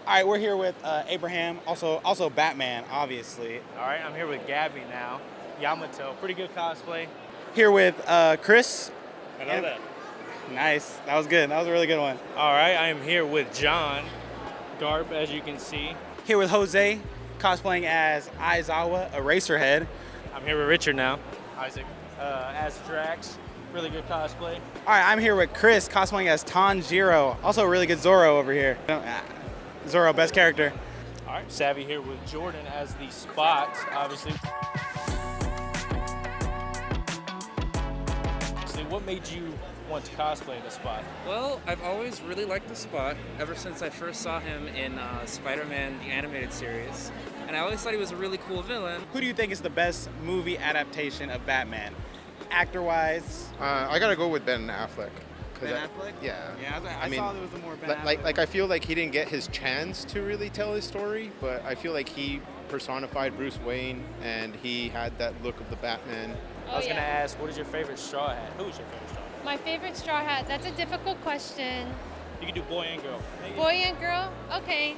All right, we're here with Abraham, also Batman, obviously. All right, I'm here with Gabby now. Yamato, pretty good cosplay. Here with Chris. Hello there. Nice, that was good. That was a really good one. All right, I am here with John Garp, as you can see. Here with Jose, cosplaying as Aizawa, Eraserhead. I'm here with Richard now. Isaac, as Drax, really good cosplay. All right, I'm here with Chris, cosplaying as Tanjiro, also a really good Zoro over here. Zoro, best character. All right, Savvy here with Jordan as the Spot, obviously. So what made you want to cosplay the Spot? Well, I've always really liked the Spot ever since I first saw him in Spider-Man, the animated series. And I always thought he was a really cool villain. Who do you think is the best movie adaptation of Batman? Actor-wise? I gotta go with Ben Affleck. Ben Affleck? Yeah. Yeah, I mean, saw there was a more Ben Affleck. like I feel like he didn't get his chance to really tell his story, but I feel like he personified Bruce Wayne and he had that look of the Batman. I was gonna ask, what is your favorite straw hat? Who's your favorite straw hat? My favorite straw hat, that's a difficult question. You can do boy and girl. Boy and girl? Okay.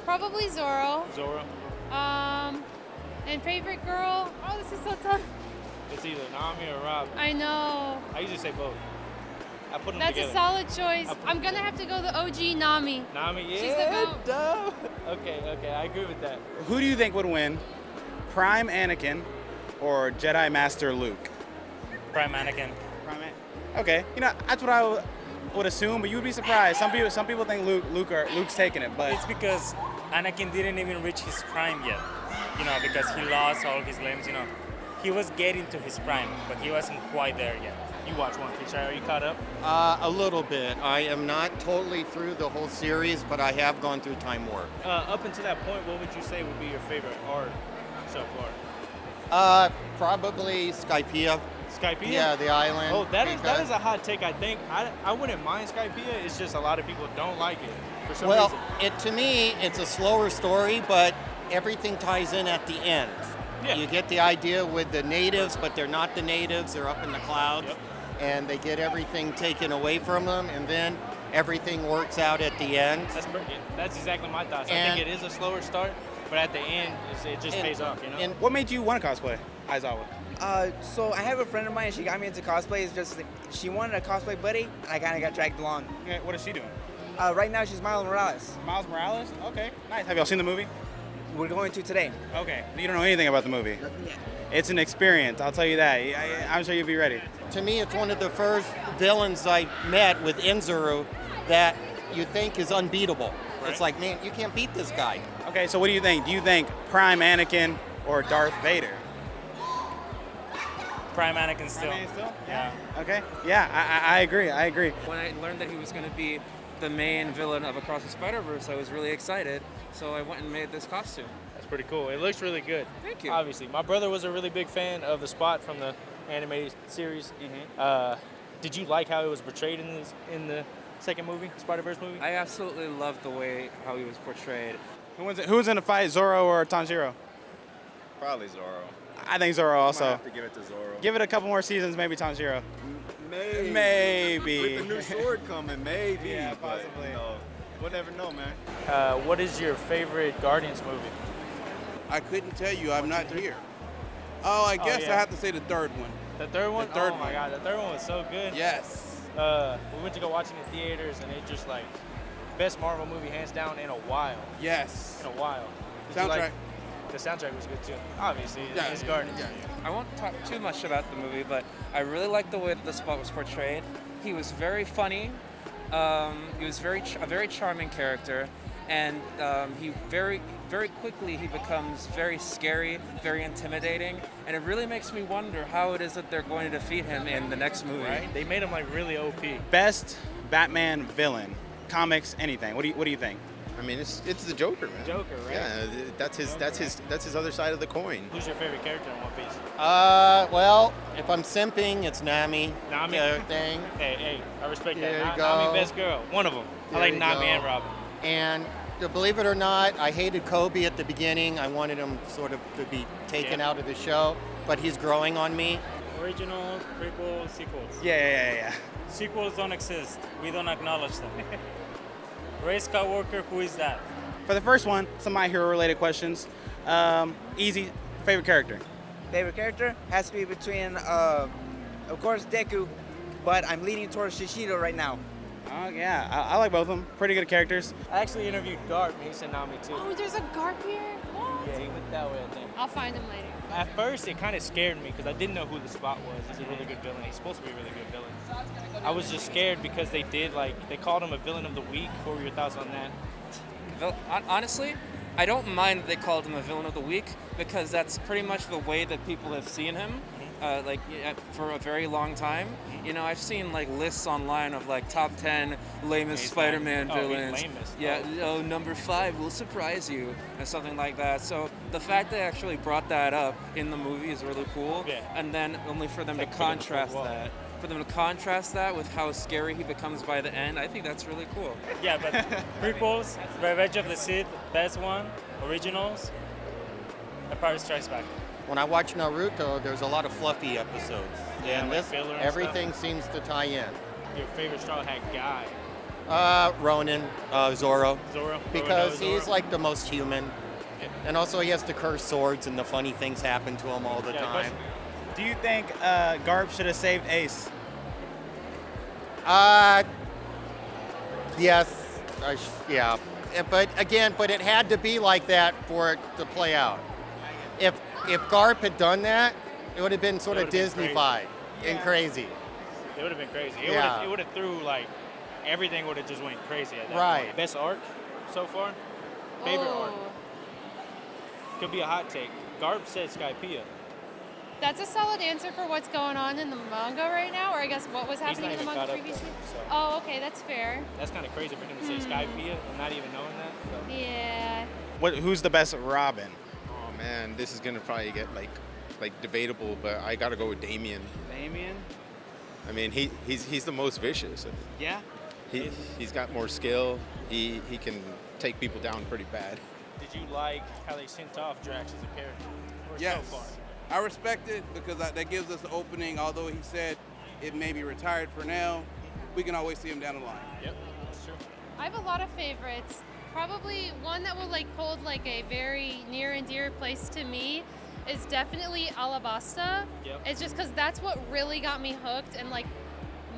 Probably Zorro. Zoro. And favorite girl? Oh, this is so tough. It's either Nami or Rob. I know. I usually say both. I put them That's together. a solid choice. I'm gonna have to go the OG Nami. Nami, yeah. She's the GOAT. Duh. Okay, I agree with that. Who do you think would win, Prime Anakin or Jedi Master Luke? Prime Anakin. Okay, that's what I would assume, but you'd be surprised. Some people think Luke's taking it, but It's because Anakin didn't even reach his prime yet, because he lost all his limbs, He was getting to his prime, but he wasn't quite there yet. You watch One Piece, right? Are you caught up? A little bit. I am not totally through the whole series, but I have gone through Time Warp. Up until that point, what would you say would be your favorite arc so far? Probably Skypiea. Skypiea? Yeah, the island. Oh, that is a hot take, I think. I wouldn't mind Skypiea. It's just a lot of people don't like it for some reason. To me, it's a slower story, but everything ties in at the end. Yeah. You get the idea with the natives, but they're not the natives. They're up in the clouds. Yep. And they get everything taken away from them, and then everything works out at the end. That's exactly my thoughts. I think it is a slower start, but at the end, it just pays off, And what made you want to cosplay Aizawa? So I have a friend of mine, she got me into cosplay. It's just she wanted a cosplay buddy, and I kind of got dragged along. Okay, what is she doing? Right now she's Miles Morales. Miles Morales? Okay, nice. Have y'all seen the movie? We're going to today. Okay, you don't know anything about the movie. Nothing yet. It's an experience, I'll tell you that. I'm sure you'll be ready. To me, it's one of the first villains I met with Inzuru that you think is unbeatable. Right. It's like, man, you can't beat this guy. Okay, so what do you think? Do you think Prime Anakin or Darth Vader? Prime Anakin still. Yeah. Okay. Yeah, I agree. When I learned that he was going to be the main villain of Across the Spider-Verse, I was really excited. So I went and made this costume. That's pretty cool. It looks really good. Thank you. Obviously. My brother was a really big fan of the Spot from the animated series. Did you like how it was portrayed in the second movie, Spider-Verse movie? I absolutely loved the way how he was portrayed. Who's in the fight, Zoro or Tanjiro? Probably Zorro. I think Zoro also. I have to give it to Zorro. Give it a couple more seasons, maybe Tanjiro. Maybe. With the new sword coming, maybe. Yeah, but, possibly. We'll never know, man. What is your favorite Guardians movie? I couldn't tell you. I'm not here. Oh, I guess yeah. I have to say the third one. The third one? The third oh my one. God, the third one was so good. Yes. We went to go watch it in theaters, and it just like best Marvel movie hands down in a while. Yes. In a while. Did you Soundtrack. the soundtrack was good too. Obviously, Yeah, it's Guardians. yeah. I won't talk too much about the movie, but I really liked the way that the Spot was portrayed. He was very funny. He was a very charming character, and he very quickly he becomes very scary, very intimidating, and it really makes me wonder how it is that they're going to defeat him in the next movie. Right? They made him like really OP. Best Batman villain, comics, anything. What do you think? I mean, it's the Joker, man. Joker, right? Yeah, that's his other side of the coin. Who's your favorite character in One Piece? Well, if I'm simping, it's Nami. Nami? Thing. Hey, I respect There that. you go. Nami, best girl. One of them. I There like you Nami go. and Robin. And believe it or not, I hated Kobe at the beginning. I wanted him sort of to be taken out of the show, but he's growing on me. Original, prequel, sequels. Yeah. Sequels don't exist. We don't acknowledge them. Rey Skywalker, who is that? For the first one, some My Hero related questions. Easy, favorite character? Favorite character has to be between, of course, Deku, but I'm leaning towards Shishido right now. Oh yeah, I like both of them. Pretty good characters. I actually interviewed Garp, and he said Nami too. Oh, there's a Garp here? What? Yeah, he went that way, I think. I'll find him later. At first, it kind of scared me because I didn't know who the Spot was. He's a really good villain. He's supposed to be a really good villain. I was just scared because they called him a villain of the week. What were your thoughts on that? Honestly, I don't mind that they called him a villain of the week because that's pretty much the way that people have seen him. For a very long time. You know, I've seen like lists online of like top 10 lamest Spider-Man villains. Number 5 will surprise you, and something like that. So the fact they actually brought that up in the movie is really cool. Yeah. And then only for them to contrast that with how scary he becomes by the end, I think that's really cool. Yeah, but prequels, Revenge of the Sith, best one, originals, Empire Strikes Back. When I watch Naruto, there's a lot of fluffy episodes. Yeah, and like this, filler and everything seems to tie in. Your favorite Straw Hat guy? Ronin, Zoro. Zoro? Because Zoro. he's like the most human. Yeah. And also he has to curse swords and the funny things happen to him all the time. Question. Do you think Garp should have saved Ace? Yes. Yeah. But it had to be like that for it to play out. If Garp had done that, it would have been sort of Disney-fied and crazy. It would have been crazy. Yeah. It would have threw like everything would have just went crazy at that Right. point. Best arc so far? Favorite Oh, arc? Could be a hot take. Garp said Skypiea. that's a solid answer for what's going on in the manga right now, or I guess what was He's happening not in the even manga caught up previously. though, so Oh, okay, that's fair. that's kind of crazy for him to say Skypiea and not even knowing that. So. Yeah. Who's the best Robin? Oh man, this is gonna probably get like debatable, but I gotta go with Damien. Damien? I mean, he's the most vicious. Yeah. He's got more skill. He can take people down pretty bad. Did you like how they sent off Drax as a character? Or Yes. so far? I respect it because that gives us an opening. Although he said it may be retired for now, we can always see him down the line. Yep, that's true. I have a lot of favorites. Probably one that will hold a very near and dear place to me is definitely Alabasta. Yep. It's just because that's what really got me hooked and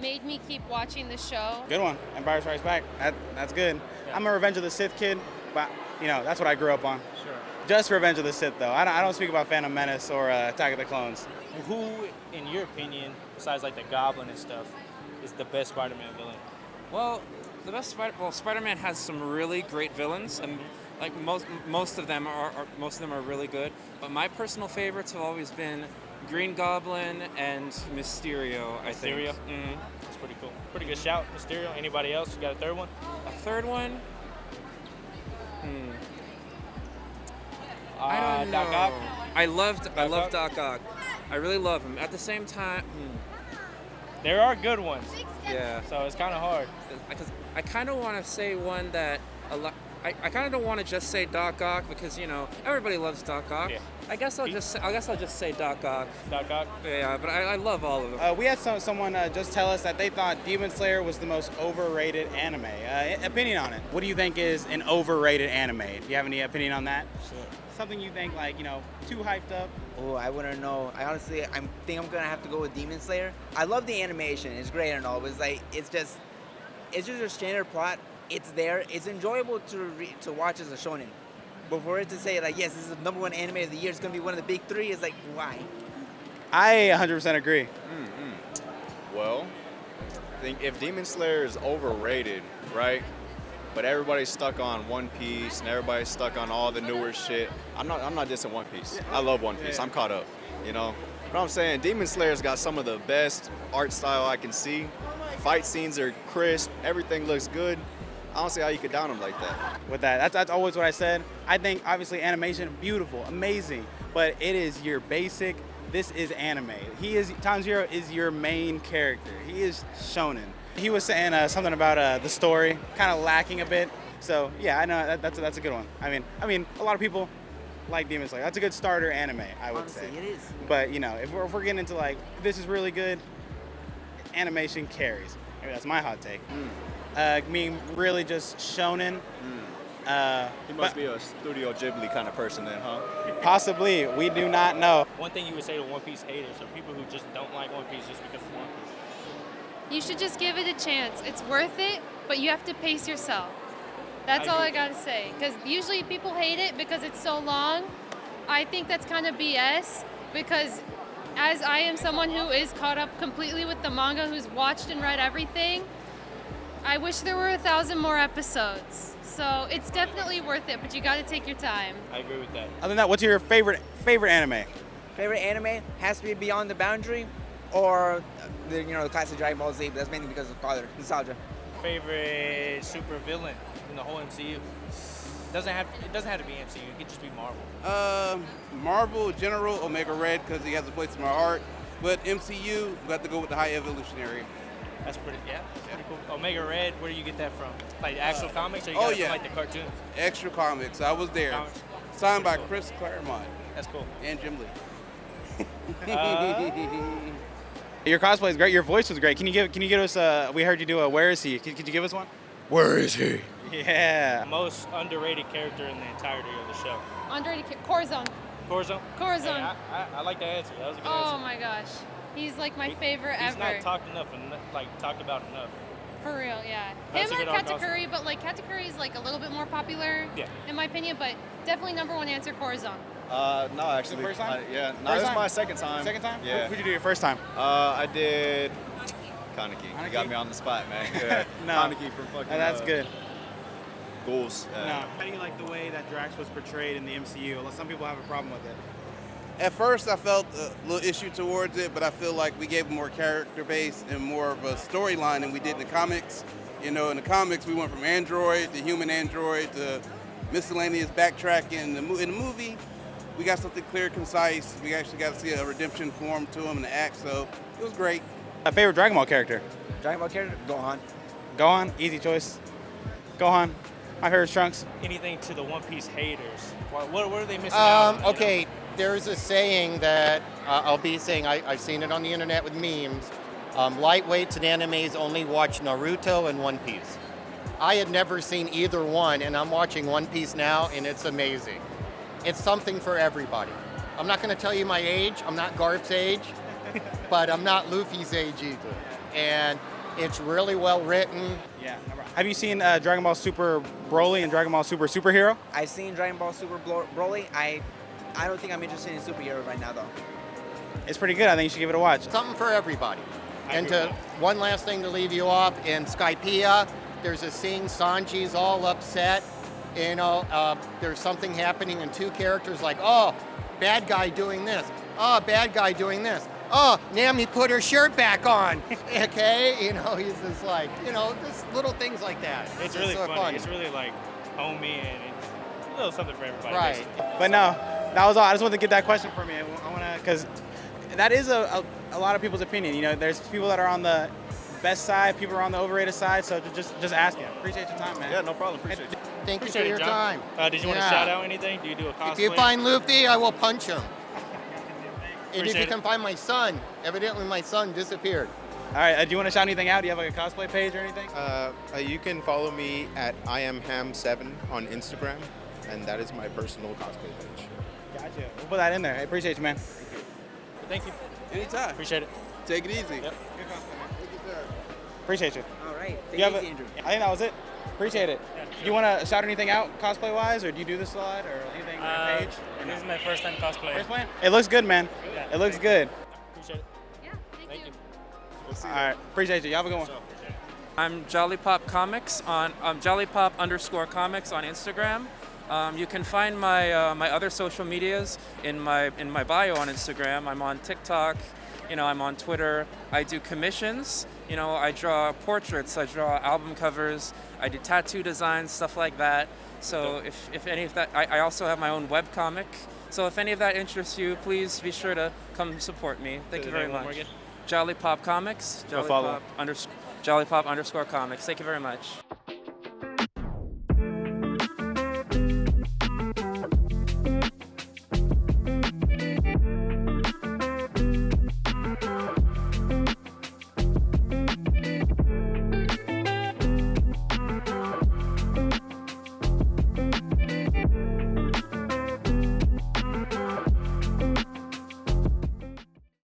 made me keep watching the show. Good one. Empire Strikes Back. That's good. Yeah. I'm a Revenge of the Sith kid, but that's what I grew up on. Sure. Just Revenge of the Sith though. I don't speak about Phantom Menace or Attack of the Clones. Who, in your opinion, besides like the Goblin and stuff, is the best Spider-Man villain? Well, Spider-Man has some really great villains, and like most of them are really good. But my personal favorites have always been Green Goblin and Mysterio. I think. Mysterio? Mm-hmm. That's pretty cool. Pretty good shout, Mysterio. Anybody else? You got a third one? A third one? I don't know. Doc Ock? I love Ock? Doc Ock. I really love him. At the same time, There are good ones, yeah. so it's kind of hard. Because I kind of want to say one that I kind of don't want to just say Doc Ock because everybody loves Doc Ock. Yeah. I guess I'll just say Doc Ock. Doc Ock? Yeah, but I love all of them. We had someone just tell us that they thought Demon Slayer was the most overrated anime. Opinion on it? What do you think is an overrated anime? Do you have any opinion on that? Shit. Something you think too hyped up? Oh, I wouldn't know. I think I'm gonna have to go with Demon Slayer. I love the animation; it's great and all. But it's just a standard plot. It's there. It's enjoyable to watch as a shonen. But for it to say yes, this is the #1 anime of the year, it's gonna be one of the big 3. It's why? I 100% agree. Well, I think if Demon Slayer is overrated, right? But everybody's stuck on One Piece and everybody's stuck on all the newer shit. I'm not dissing One Piece. I love One Piece. I'm caught up, But I'm saying Demon Slayer's got some of the best art style I can see. Fight scenes are crisp. Everything looks good. I don't see how you could down them like that. With that, that's always what I said. I think obviously animation, beautiful, amazing, but it is your basic. This is anime. Tanjiro is your main character. He is shonen. He was saying something about the story kind of lacking a bit. So yeah, I know that's a good one. I mean, a lot of people like Demon Slayer. That's a good starter anime, I would Honestly, say. it is. But if we're getting into this is really good, animation carries. Maybe that's my hot take. Mean really just shonen. He must be a Studio Ghibli kind of person then, huh? Possibly. We do not know. One thing you would say to One Piece haters are people who just don't like One Piece just because it's One Piece. You should just give it a chance. It's worth it, but you have to pace yourself. That's all I gotta say. Because usually people hate it because it's so long. I think that's kind of BS because as I am someone who is caught up completely with the manga, who's watched and read everything, I wish there were 1,000 more episodes. So it's definitely worth it, but you gotta take your time. I agree with that. Other than that, what's your favorite anime? Favorite anime has to be Beyond the Boundary, or the classic Dragon Ball Z. But that's mainly because of father nostalgia. Favorite super villain in the whole MCU? It doesn't have to be MCU. It could just be Marvel. Marvel General Omega Red because he has a place in my heart. But MCU, we got to go with the High Evolutionary. That's pretty cool. Omega Red, where do you get that from? Like actual comics, or you got it from like the cartoons? Extra comics. I was there. Comics. Signed by Chris Claremont That's cool. and Jim Lee. Your cosplay is great. Your voice was great. Can you give us we heard you do a Where Is He? Could you give us one? Where is he? Yeah. Most underrated character in the entirety of the show. Underrated Corazon. Corazon? Corazon. Hey, I like that answer. That was a good Oh answer. my gosh. He's like my favorite He's ever. not talked about enough. For real, yeah. That's Him a or good arc also. Katakuri, but like Katakuri is like a little bit more popular, in my opinion, but definitely number one answer, Corazon. No, actually. The first time? Yeah. No, First this is time? my second time. Second time? Yeah. Who'd you do your first time? I did Kaneki. Kaneki? You got me on the spot, man. Yeah. No. Kaneki from fucking. That's good. Ghouls. No. How do you like the way that Drax was portrayed in the MCU? Some people have a problem with it. At first, I felt a little issue towards it, but I feel like we gave him more character base and more of a storyline than we did in the comics. In the comics, we went from android to human android to miscellaneous backtracking. In the movie, we got something clear, concise. We actually got to see a redemption form to him in the act, so it was great. Favorite Dragon Ball character? Dragon Ball character, Gohan. Gohan, easy choice. Gohan, my favorite Trunks. Anything to the One Piece haters? What are they missing out on? Okay, there's a saying that I'll be saying, I've seen it on the internet with memes. Lightweights and animes only watch Naruto and One Piece. I had never seen either one, and I'm watching One Piece now, and it's amazing. It's something for everybody. I'm not going to tell you my age. I'm not Garp's age, but I'm not Luffy's age either. And it's really well written. Yeah. Have you seen Dragon Ball Super Broly and Dragon Ball Super Superhero? I've seen Dragon Ball Super Broly. I don't think I'm interested in superhero right now, though. It's pretty good. I think you should give it a watch. Something for everybody. And one last thing to leave you off, in Skypiea, there's a scene, Sanji's all upset. There's something happening and two characters like, oh, bad guy doing this. Oh, bad guy doing this. Oh, Nami put her shirt back on. Okay? He's just like, just little things like that. It's really so funny. It's really like homey and it's a little something for everybody. Right. Basically. But no, that was all. I just wanted to get that question from you. I want to, because that is a lot of people's opinion. There's people that are on the best side, people are on the overrated side, so just asking. Appreciate your time, man. Yeah, no problem. Appreciate it. Thank you Appreciate for your it, John. time. Did you want to shout out anything? Do you do a cosplay? If you find Luffy, I will punch him. And if you Appreciate can find my son, evidently my son disappeared. All right, do you want to shout anything out? Do you have like a cosplay page or anything? You can follow me at IamHam7 on Instagram, and that is my personal cosplay page. Gotcha. We'll put that in there. I appreciate you, man. Thank you. Anytime. Appreciate it. Take it easy. Yep. Good cosplay, man. Thank you, sir. Appreciate you. All right. Take You it have easy, Andrew. I think that was it. Appreciate it. Yeah, Do you want to shout anything out cosplay-wise, or do you do this a lot, or anything on your page? This is my first time cosplaying. First one? It looks good, man. Yeah, It looks good. Appreciate it. Yeah, thank you. We'll see All right. Appreciate you. You have a good one. I'm Jollipop Comics on Jollipop_comics on Instagram. You can find my my other social medias in my bio on Instagram. I'm on TikTok. I'm on Twitter. I do commissions. I draw portraits. I draw album covers. I do tattoo designs, stuff like that. So if any of that, I also have my own webcomic. So if any of that interests you, please be sure to come support me. Thank you very much. Jollipop Comics. Go follow. Jollipop_comics. Thank you very much.